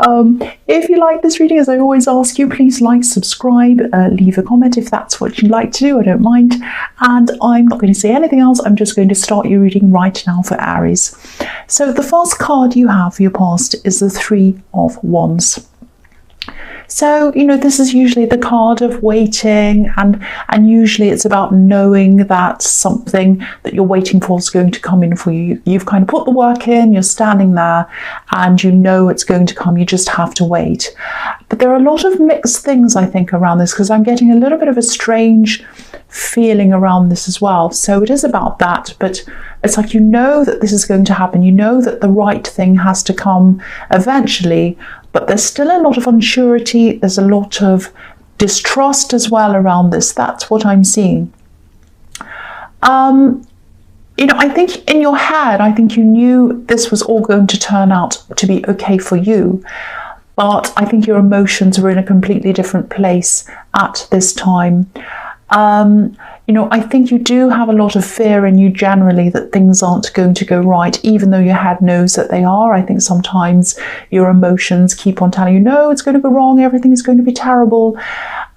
If you like this reading, as I always ask you, please like, subscribe, leave a comment if that's what you'd like to do. I don't mind. And I'm not going to say anything else. I'm just going to start your reading right now for Aries. So the first card you have for your past is the Three of Wands. So, you know, this is usually the card of waiting, and usually it's about knowing that something that you're waiting for is going to come in for you. You've kind of put the work in, you're standing there, and you know it's going to come. You just have to wait. But there are a lot of mixed things, I think, around this, because I'm getting a little bit of a strange feeling around this as well. So it is about that, but it's like, you know that this is going to happen. You know that the right thing has to come eventually, but there's still a lot of unsurety. There's a lot of distrust as well around this. That's what I'm seeing. You know, I think in your head, I think you knew this was all going to turn out to be okay for you. But I think your emotions were in a completely different place at this time. You know, I think you do have a lot of fear in you generally that things aren't going to go right, even though your head knows that they are. I think sometimes your emotions keep on telling you, no, it's going to go wrong, everything is going to be terrible.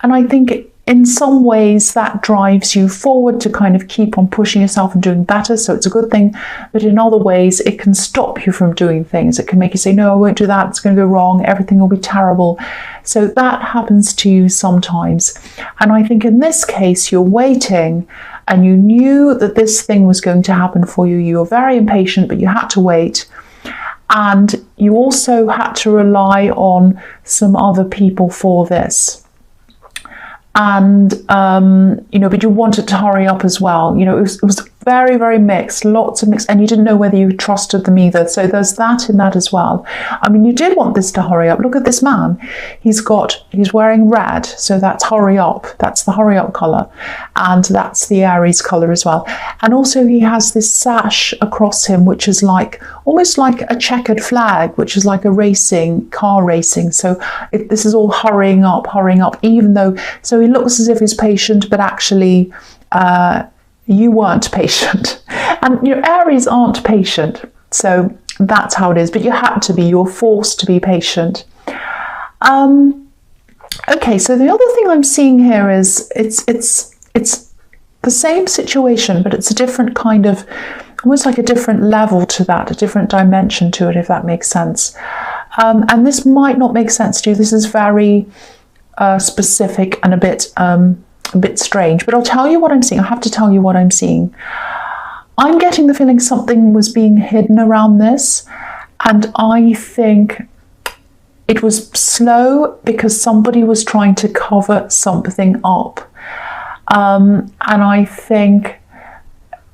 And I think in some ways that drives you forward to kind of keep on pushing yourself and doing better. So it's a good thing. But in other ways, it can stop you from doing things. It can make you say, no, I won't do that. It's going to go wrong. Everything will be terrible. So that happens to you sometimes. And I think in this case, you're waiting and you knew that this thing was going to happen for you. You were very impatient, but you had to wait. And you also had to rely on some other people for this. And, you know, but you wanted to hurry up as well. You know, it was very, very mixed, lots of mixed, and you didn't know whether you trusted them either. So there's that in that as well. I mean, you did want this to hurry up. Look at this man. He's wearing red. So that's hurry up. That's the hurry up color. And that's the Aries color as well. And also he has this sash across him, which is like, almost like a checkered flag, which is like a car racing. So this is all hurrying up, even though, so he looks as if he's patient, but actually, you weren't patient. And your Aries aren't patient. So that's how it is. But you had to be. You're forced to be patient. Okay, so the other thing I'm seeing here is it's the same situation, but it's a different kind of, almost like a different level to that, a different dimension to it, if that makes sense. And this might not make sense to you. This is very specific and a bit strange, but I'll tell you what I'm seeing. I have to tell you what I'm seeing. I'm getting the feeling something was being hidden around this, and I think it was slow because somebody was trying to cover something up. And I think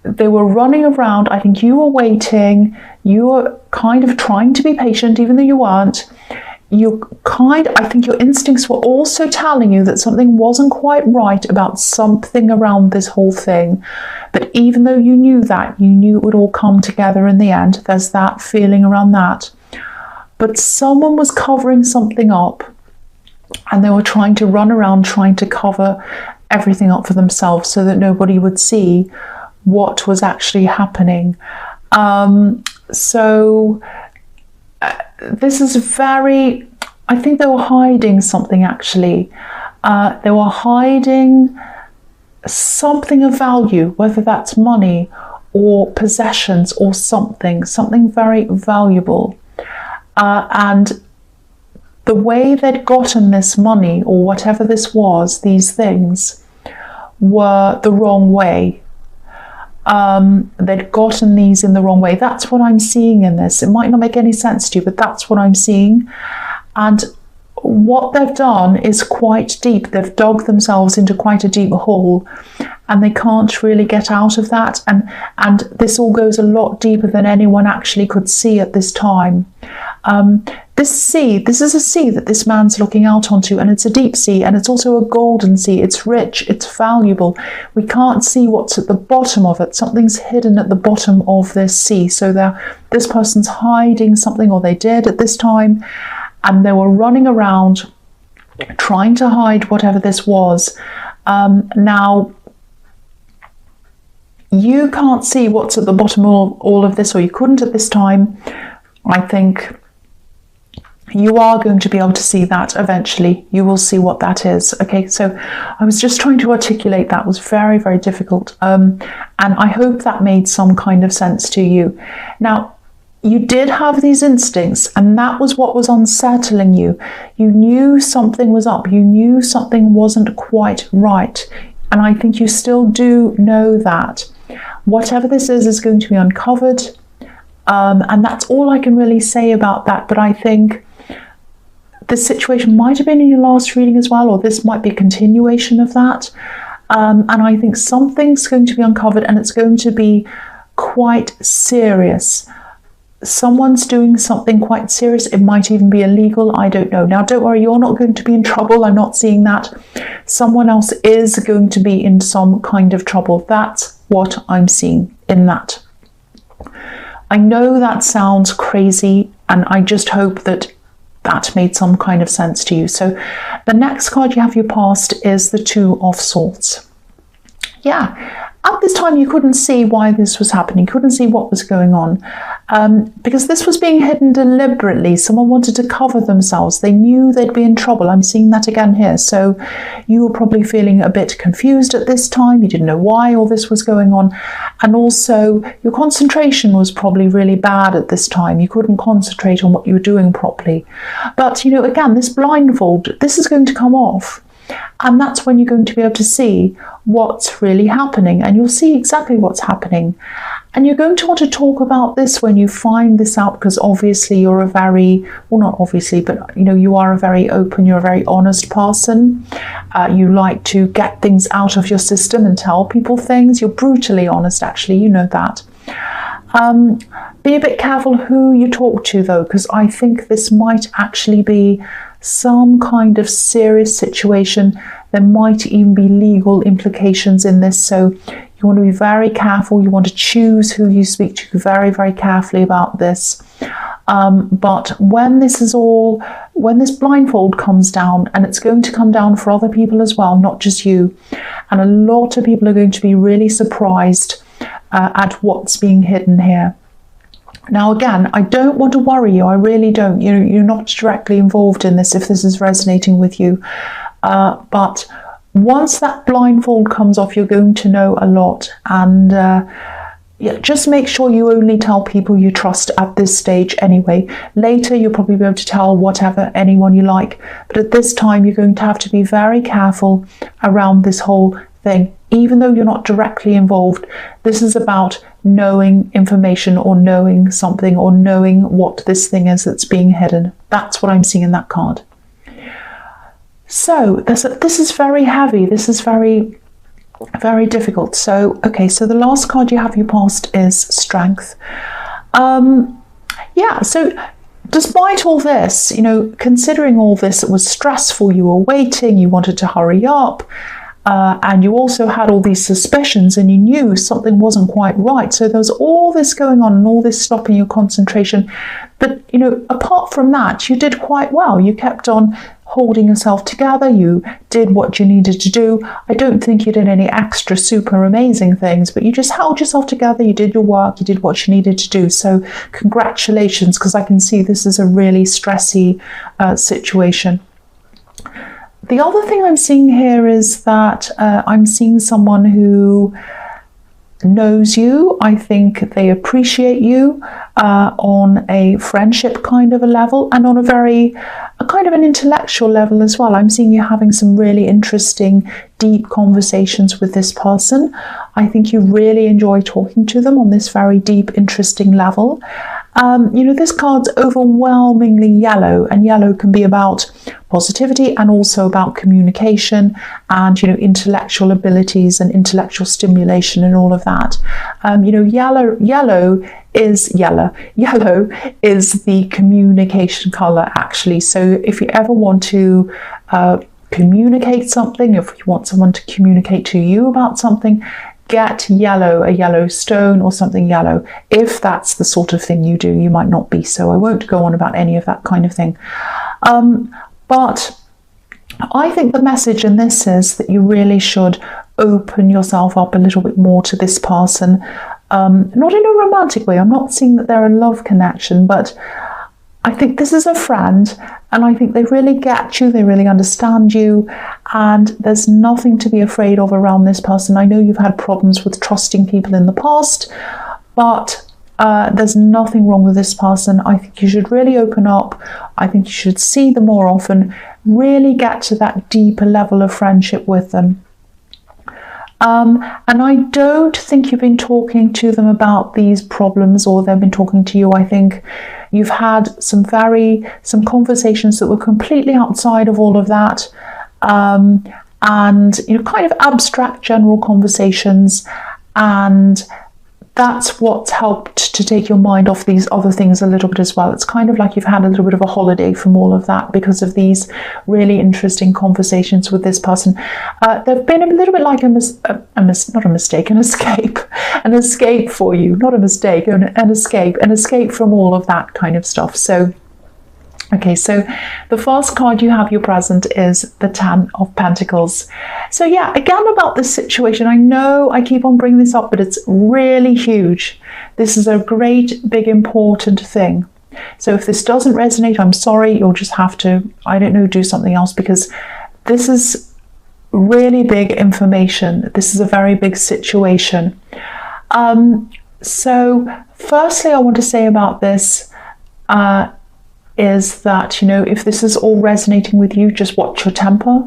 they were running around. I think you were waiting. You were kind of trying to be patient, even though you weren't. I think your instincts were also telling you that something wasn't quite right about something around this whole thing. But even though you knew that, you knew it would all come together in the end. There's that feeling around that. But someone was covering something up, and they were trying to run around trying to cover everything up for themselves so that nobody would see what was actually happening. This is very, I think they were hiding something actually. They were hiding something of value, whether that's money or possessions or something very valuable. And the way they'd gotten this money or whatever this was, these things were the wrong way. They'd gotten these in the wrong way. That's what I'm seeing in this. It might not make any sense to you, but that's what I'm seeing. And what they've done is quite deep. They've dug themselves into quite a deep hole, and they can't really get out of that. And this all goes a lot deeper than anyone actually could see at this time. This is a sea that this man's looking out onto, and it's a deep sea, and it's also a golden sea. It's rich, it's valuable. We can't see what's at the bottom of it. Something's hidden at the bottom of this sea. So this person's hiding something, or they did at this time, and they were running around trying to hide whatever this was. Now, you can't see what's at the bottom of all of this, or you couldn't at this time. I think you are going to be able to see that eventually. You will see what that is. Okay, so I was just trying to articulate that. It was very, very difficult. And I hope that made some kind of sense to you. Now, you did have these instincts, and that was what was unsettling you. You knew something was up. You knew something wasn't quite right. And I think you still do know that. Whatever this is going to be uncovered. And that's all I can really say about that. But I think this situation might have been in your last reading as well, or this might be a continuation of that. And I think something's going to be uncovered, and it's going to be quite serious. Someone's doing something quite serious. It might even be illegal. I don't know. Now, don't worry, you're not going to be in trouble. I'm not seeing that. Someone else is going to be in some kind of trouble. That's what I'm seeing in that. I know that sounds crazy, and I just hope that that made some kind of sense to you. So the next card you have your past is the Two of Swords. Yeah, at this time you couldn't see why this was happening. You couldn't see what was going on because this was being hidden deliberately. Someone wanted to cover themselves. They knew they'd be in trouble. I'm seeing that again here. So you were probably feeling a bit confused at this time. You didn't know why all this was going on. And also your concentration was probably really bad at this time. You couldn't concentrate on what you were doing properly. But, you know, again, this blindfold, this is going to come off. And that's when you're going to be able to see what's really happening, and you'll see exactly what's happening. And you're going to want to talk about this when you find this out, because obviously you're a very, well, not obviously, but you know, you are a very open, you're a very honest person. You like to get things out of your system and tell people things. You're brutally honest, actually, you know that. Be a bit careful who you talk to though, because I think this might actually be some kind of serious situation. There might even be legal implications in this, so you want to be very careful. You want to choose who you speak to very, very carefully about this. But when this blindfold comes down, and it's going to come down for other people as well, not just you, and a lot of people are going to be really surprised at what's being hidden here. Now, again, I don't want to worry you. I really don't. You're not directly involved in this if this is resonating with you. But once that blindfold comes off, you're going to know a lot. And yeah, just make sure you only tell people you trust at this stage anyway. Later, you'll probably be able to tell whatever, anyone you like. But at this time, you're going to have to be very careful around this whole thing. Even though you're not directly involved, this is about knowing information or knowing something or knowing what this thing is that's being hidden. That's what I'm seeing in that card. So this is very heavy. This is very, very difficult. So, okay, so the last card you have your past is Strength. Yeah, so despite all this, you know, considering all this, it was stressful. You were waiting, you wanted to hurry up. And you also had all these suspicions, and you knew something wasn't quite right. So there was all this going on and all this stopping your concentration. But, you know, apart from that, you did quite well. You kept on holding yourself together. You did what you needed to do. I don't think you did any extra super amazing things, but you just held yourself together. You did your work. You did what you needed to do. So congratulations, because I can see this is a really stressy situation. The other thing I'm seeing here is that I'm seeing someone who knows you. I think they appreciate you on a friendship kind of a level, and on a kind of an intellectual level as well. I'm seeing you having some really interesting, deep conversations with this person. I think you really enjoy talking to them on this very deep, interesting level. You know, this card's overwhelmingly yellow, and yellow can be about positivity and also about communication and, you know, intellectual abilities and intellectual stimulation and all of that. You know, yellow is the communication color, actually. So if you ever want to communicate something, if you want someone to communicate to you about something, get yellow, a yellow stone or something yellow. If that's the sort of thing you do, you might not be, so I won't go on about any of that kind of thing. But I think the message in this is that you really should open yourself up a little bit more to this person. Not in a romantic way. I'm not seeing that they're a love connection, but I think this is a friend, and I think they really get you, they really understand you, and there's nothing to be afraid of around this person. I know you've had problems with trusting people in the past, but there's nothing wrong with this person. I think you should really open up. I think you should see them more often, really get to that deeper level of friendship with them. And I don't think you've been talking to them about these problems, or they've been talking to you. I think you've had some conversations that were completely outside of all of that, and kind of abstract general conversations, and that's what's helped to take your mind off these other things a little bit as well. It's kind of like you've had a little bit of a holiday from all of that because of these really interesting conversations with this person. They've been a little bit like an escape for you, not a mistake, an escape from all of that kind of stuff. So, okay, so the first card you have your present is the Ten of Pentacles. So yeah, again about this situation, I know I keep on bringing this up, but it's really huge. This is a great, big, important thing. So if this doesn't resonate, I'm sorry, you'll just have to, I don't know, do something else, because this is really big information. This is a very big situation. So firstly, I want to say about this, is that, if this is all resonating with you, just watch your temper.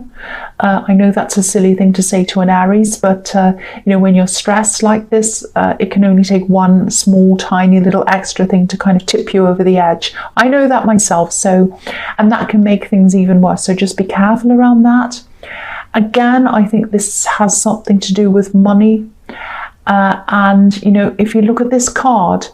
I know that's a silly thing to say to an Aries, but when you're stressed like this, it can only take one small, tiny little extra thing to kind of tip you over the edge. I know that myself, and that can make things even worse. So just be careful around that. Again, I think this has something to do with money. And if you look at this card,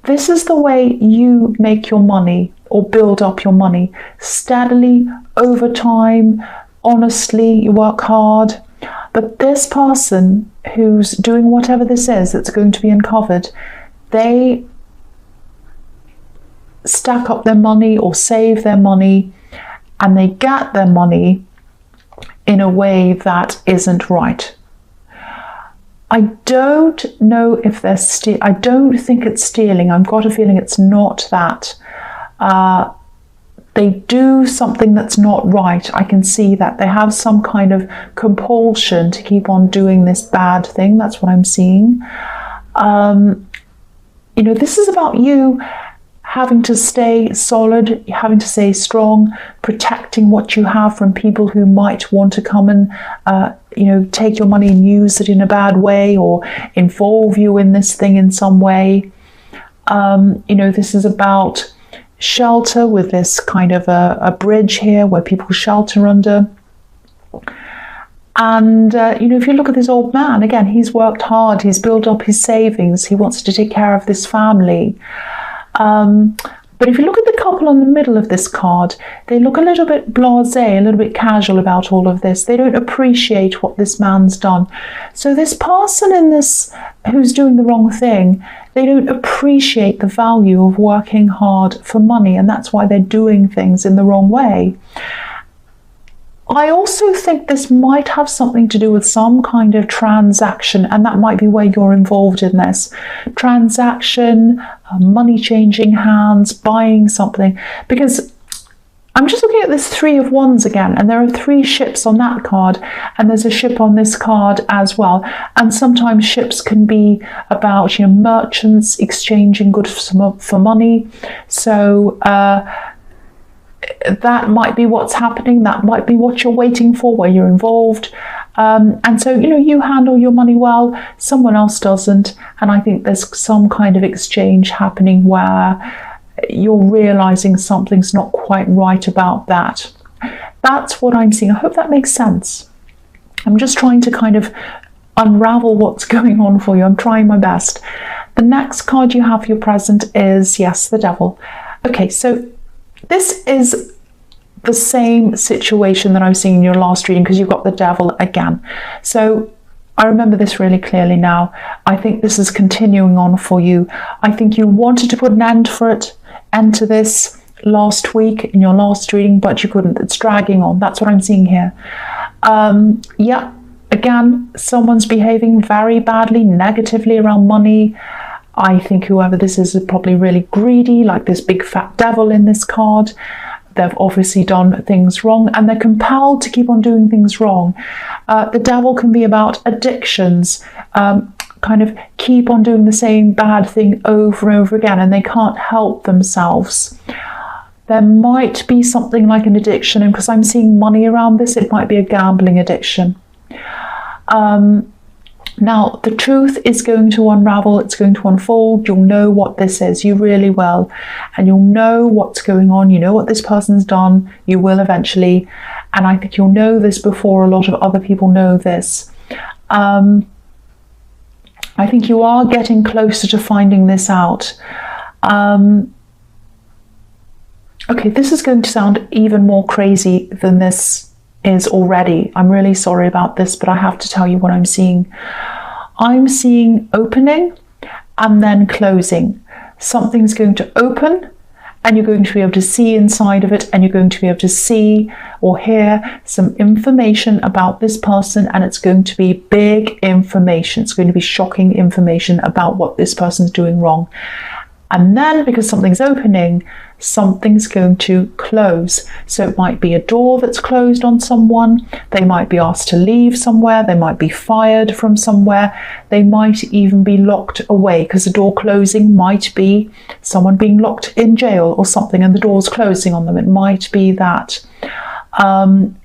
this is the way you make your money or build up your money. Steadily, over time, honestly, you work hard. But this person who's doing whatever this is that's going to be uncovered, they stack up their money or save their money, and they get their money in a way that isn't right. I don't know if they're I don't think it's stealing. I've got a feeling it's not that. They do something that's not right. I can see that. They have some kind of compulsion to keep on doing this bad thing. That's what I'm seeing. This is about you having to stay solid, having to stay strong, protecting what you have from people who might want to come and, take your money and use it in a bad way, or involve you in this thing in some way. This is about shelter with this kind of a bridge here where people shelter under. And, if you look at this old man, again, he's worked hard, he's built up his savings, he wants to take care of this family. But if you look at the couple in the middle of this card, they look a little bit blasé, a little bit casual about all of this. They don't appreciate what this man's done. So this person in this who's doing the wrong thing, they don't appreciate the value of working hard for money, and that's why they're doing things in the wrong way. I also think this might have something to do with some kind of transaction, and that might be where you're involved in this. Transaction, money changing hands, buying something. Because I'm just looking at this Three of Wands again, and there are 3 ships on that card, and there's a ship on this card as well. And sometimes ships can be about, merchants exchanging goods for money. So, that might be what's happening. That might be what you're waiting for, where you're involved. And so, you handle your money well, someone else doesn't. And I think there's some kind of exchange happening where you're realizing something's not quite right about that. That's what I'm seeing. I hope that makes sense. I'm just trying to kind of unravel what's going on for you. I'm trying my best. The next card you have for your present is, yes, the Devil. Okay, so this is the same situation that I was seeing in your last reading, because you've got the Devil again. So I remember this really clearly now. I think this is continuing on for you. I think you wanted to put an end to this last week in your last reading, but you couldn't. It's dragging on. That's what I'm seeing here. Yeah, again, someone's behaving very badly, negatively around money. I think whoever this is probably really greedy, like this big fat devil in this card. They've obviously done things wrong and they're compelled to keep on doing things wrong. The devil can be about addictions, kind of keep on doing the same bad thing over and over again, and they can't help themselves. There might be something like an addiction, and because I'm seeing money around this, it might be a gambling addiction. Now, the truth is going to unravel, it's going to unfold, you'll know what this is, you really will. And you'll know what's going on, you know what this person's done, you will eventually. And I think you'll know this before a lot of other people know this. I think you are getting closer to finding this out. Okay, this is going to sound even more crazy than this is already. I'm really sorry about this, but I have to tell you what I'm seeing. I'm seeing opening and then closing. Something's going to open and you're going to be able to see inside of it, and you're going to be able to see or hear some information about this person, and it's going to be big information. It's going to be shocking information about what this person's doing wrong. And then, because something's opening, something's going to close. So it might be a door that's closed on someone. They might be asked to leave somewhere. They might be fired from somewhere. They might even be locked away, because the door closing might be someone being locked in jail or something, and the door's closing on them. It might be that.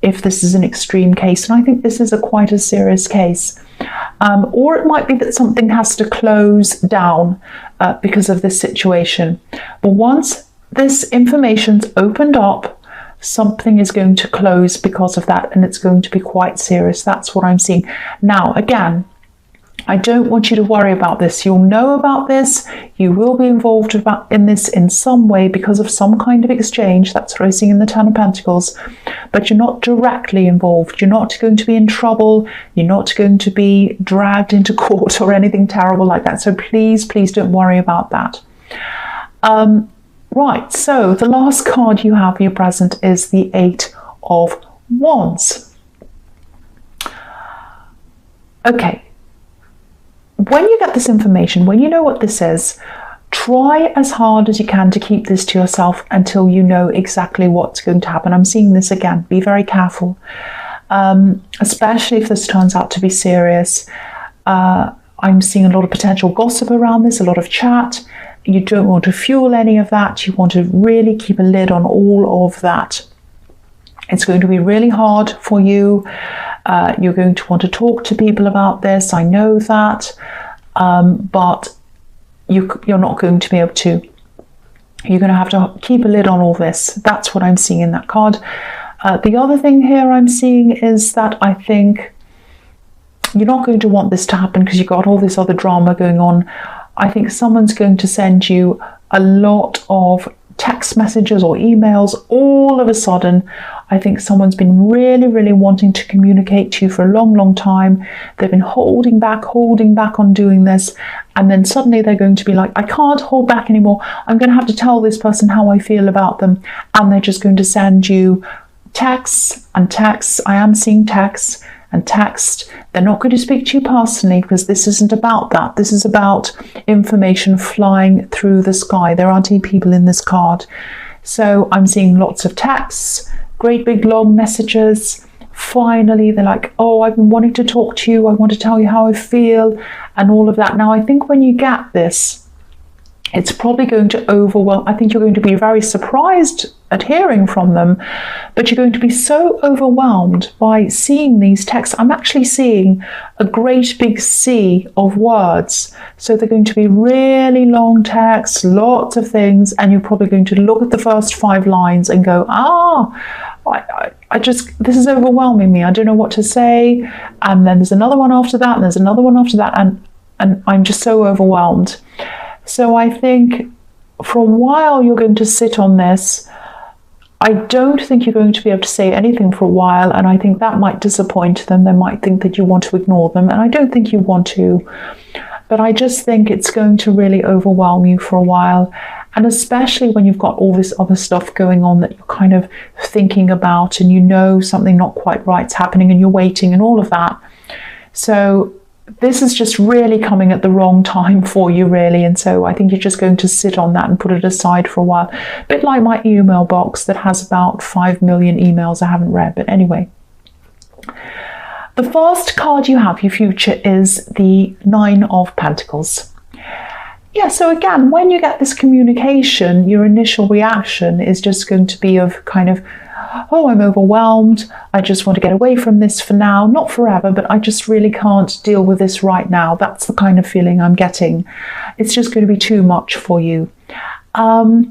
If this is an extreme case, and I think this is quite a serious case. Or it might be that something has to close down because of this situation. But once this information's opened up, something is going to close because of that, and it's going to be quite serious. That's what I'm seeing. Now, again, I don't want you to worry about this. You'll know about this. You will be involved in this in some way because of some kind of exchange. That's what I see in the Ten of Pentacles. But you're not directly involved. You're not going to be in trouble. You're not going to be dragged into court or anything terrible like that. So please, please don't worry about that. Right, so the last card you have for your present is the Eight of Wands. Okay. When you get this information, when you know what this is, try as hard as you can to keep this to yourself until you know exactly what's going to happen. I'm seeing this again. Be very careful, especially if this turns out to be serious. I'm seeing a lot of potential gossip around this, a lot of chat. You don't want to fuel any of that. You want to really keep a lid on all of that. It's going to be really hard for you. You're going to want to talk to people about this. I know that, but you're not going to be able to. You're going to have to keep a lid on all this. That's what I'm seeing in that card. The other thing here I'm seeing is that I think you're not going to want this to happen because you've got all this other drama going on. I think someone's going to send you a lot of text messages or emails all of a sudden. I think someone's been really, really wanting to communicate to you for a long, long time. They've been holding back on doing this. And then suddenly they're going to be like, I can't hold back anymore. I'm going to have to tell this person how I feel about them. And they're just going to send you texts and texts. I am seeing texts and text. They're not going to speak to you personally because this isn't about that. This is about information flying through the sky. There aren't any people in this card. So I'm seeing lots of texts, great big long messages. Finally, they're like, oh, I've been wanting to talk to you. I want to tell you how I feel and all of that. Now, I think when you get this, it's probably going to overwhelm. I think you're going to be very surprised at hearing from them, but you're going to be so overwhelmed by seeing these texts. I'm actually seeing a great big sea of words. So they're going to be really long texts, lots of things, and you're probably going to look at the first 5 lines and go, I just, this is overwhelming me. I don't know what to say. And then there's another one after that, and there's another one after that, and I'm just so overwhelmed. So I think for a while you're going to sit on this. I don't think you're going to be able to say anything for a while, and I think that might disappoint them. They might think that you want to ignore them, and I don't think you want to. But I just think it's going to really overwhelm you for a while, and especially when you've got all this other stuff going on that you're kind of thinking about, and you know something not quite right's happening, and you're waiting and all of that. So this is just really coming at the wrong time for you, really. And so I think you're just going to sit on that and put it aside for a while. A bit like my email box that has about 5 million emails I haven't read. But anyway, the first card you have, your future, is the Nine of Pentacles. Yeah, so again, when you get this communication, your initial reaction is just going to be of kind of, oh, I'm overwhelmed. I just want to get away from this for now, not forever, but I just really can't deal with this right now. That's the kind of feeling I'm getting. It's just going to be too much for you. I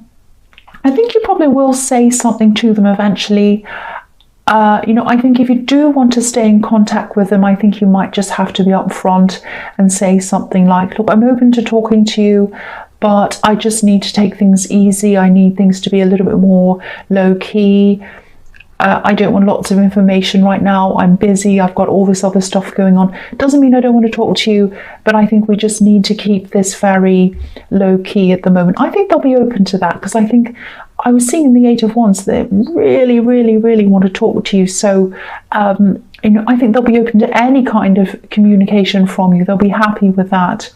think you probably will say something to them eventually. I think if you do want to stay in contact with them, I think you might just have to be upfront and say something like, look, I'm open to talking to you, but I just need to take things easy. I need things to be a little bit more low key. I don't want lots of information right now. I'm busy. I've got all this other stuff going on. Doesn't mean I don't want to talk to you, but I think we just need to keep this very low key at the moment. I think they'll be open to that, because I think I was seeing in the Eight of Wands that they really, really, really want to talk to you. So, I think they'll be open to any kind of communication from you. They'll be happy with that.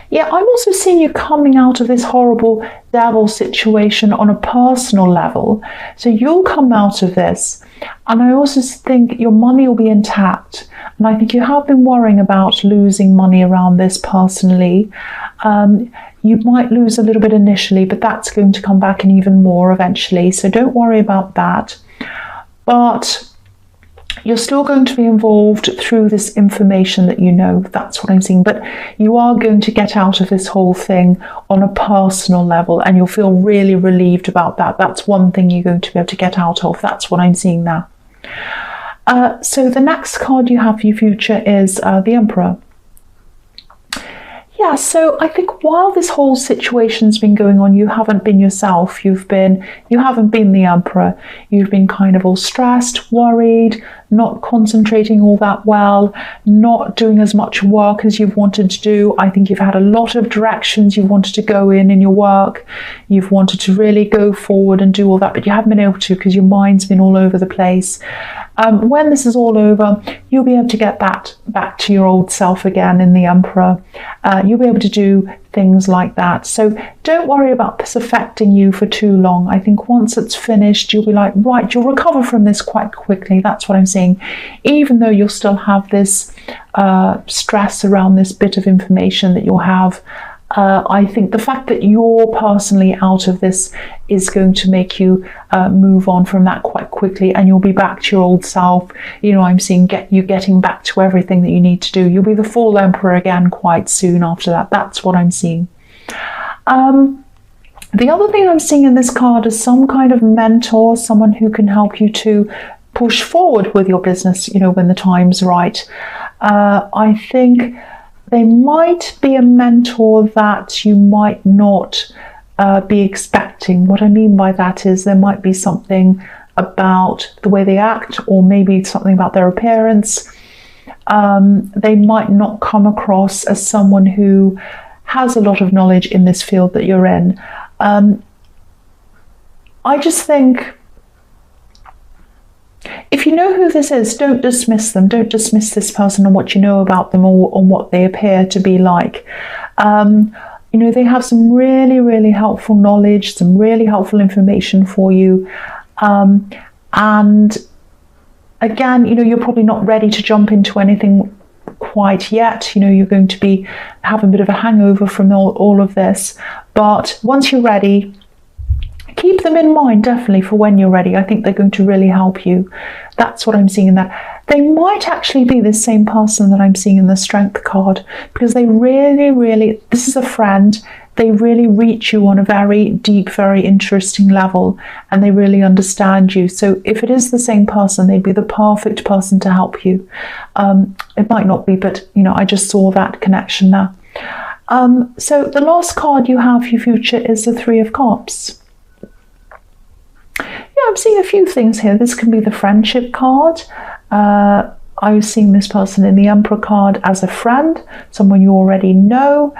Yeah, I'm also seeing you coming out of this horrible devil situation on a personal level. So you'll come out of this. And I also think your money will be intact. And I think you have been worrying about losing money around this personally. You might lose a little bit initially, but that's going to come back and even more eventually. So don't worry about that. But you're still going to be involved through this information that you know. That's what I'm seeing. But you are going to get out of this whole thing on a personal level, and you'll feel really relieved about that. That's one thing you're going to be able to get out of. That's what I'm seeing now. So the next card you have for your future is the Emperor. Yeah, so I think while this whole situation's been going on, you haven't been yourself. You haven't been the Emperor. You've been kind of all stressed, worried, not concentrating all that well, not doing as much work as you've wanted to do. I think you've had a lot of directions you wanted to go in your work. You've wanted to really go forward and do all that, but you haven't been able to because your mind's been all over the place. When this is all over, you'll be able to get that back to your old self again in the Emperor. You'll be able to do things like that. So don't worry about this affecting you for too long. I think once it's finished, you'll be like, right, you'll recover from this quite quickly. That's what I'm saying. Even though you'll still have this stress around this bit of information that you'll have, I think the fact that you're personally out of this is going to make you move on from that quite quickly, and you'll be back to your old self. I'm seeing you getting back to everything that you need to do. You'll be the full Emperor again quite soon after that. That's what I'm seeing. The other thing I'm seeing in this card is some kind of mentor, someone who can help you to push forward with your business, when the time's right. I think they might be a mentor that you might not be expecting. What I mean by that is there might be something about the way they act, or maybe something about their appearance. They might not come across as someone who has a lot of knowledge in this field that you're in. I just think, if you know who this is, don't dismiss them. Don't dismiss this person on what you know about them or on what they appear to be like. They have some really, really helpful knowledge, some really helpful information for you. And again, you're probably not ready to jump into anything quite yet. You're going to have a bit of a hangover from all of this. But once you're ready, keep them in mind, definitely, for when you're ready. I think they're going to really help you. That's what I'm seeing in that. They might actually be the same person that I'm seeing in the Strength card, because they really, really, this is a friend, they really reach you on a very deep, very interesting level, and they really understand you. So if it is the same person, they'd be the perfect person to help you. It might not be, but, I just saw that connection there. So the last card you have for your future is the Three of Cups. I'm seeing a few things here. This can be the Friendship card. I was seeing this person in the Emperor card as a friend, someone you already know.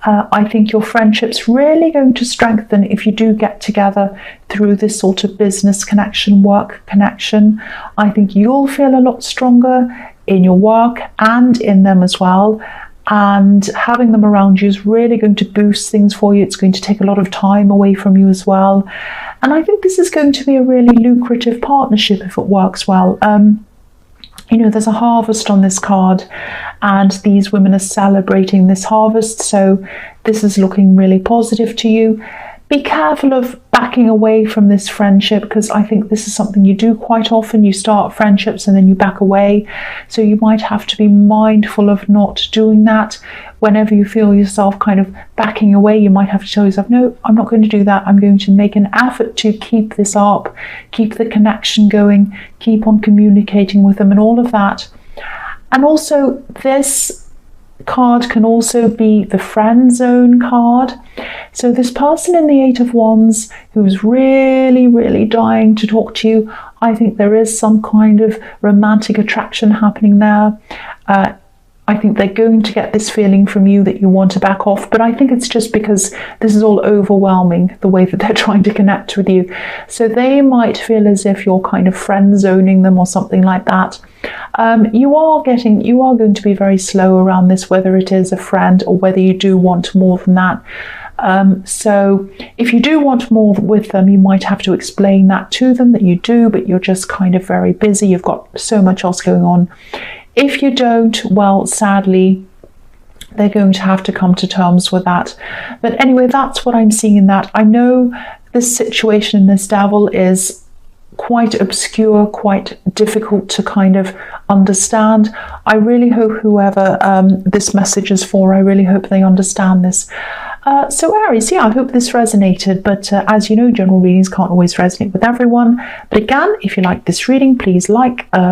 I think your friendship's really going to strengthen if you do get together through this sort of business connection, work connection. I think you'll feel a lot stronger. in your work and in them as well. And having them around you is really going to boost things for you. It's going to take a lot of time away from you as well. And I think this is going to be a really lucrative partnership if it works well. You know, there's a harvest on this card, and these women are celebrating this harvest. So this is looking really positive to you. Be careful of backing away from this friendship, because I think this is something you do quite often. You start friendships and then you back away. So you might have to be mindful of not doing that. Whenever you feel yourself kind of backing away, you might have to tell yourself, no, I'm not going to do that. I'm going to make an effort to keep this up, keep the connection going, keep on communicating with them and all of that. And also this card can also be the friend zone card. So this person in the Eight of Wands who's really dying to talk to you, I think there is some kind of romantic attraction happening there. I think they're going to get this feeling from you that you want to back off, but I think it's just because this is all overwhelming, the way that they're trying to connect with you. So they might feel as if you're kind of friend zoning them or something like that. You are going to be very slow around this, whether it is a friend or whether you do want more than that. So if you do want more with them, you might have to explain that to them, that you do, but you're just kind of very busy. You've got so much else going on. If you don't, well, sadly, they're going to have to come to terms with that. But anyway, that's what I'm seeing in that. I know this situation in this Devil is quite obscure, quite difficult to kind of understand. I really hope whoever this message is for, I really hope they understand this. So Aries, yeah, I hope this resonated, but as you know, general readings can't always resonate with everyone. But again, if you like this reading, please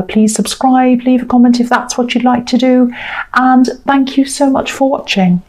please subscribe, leave a comment if that's what you'd like to do, and thank you so much for watching.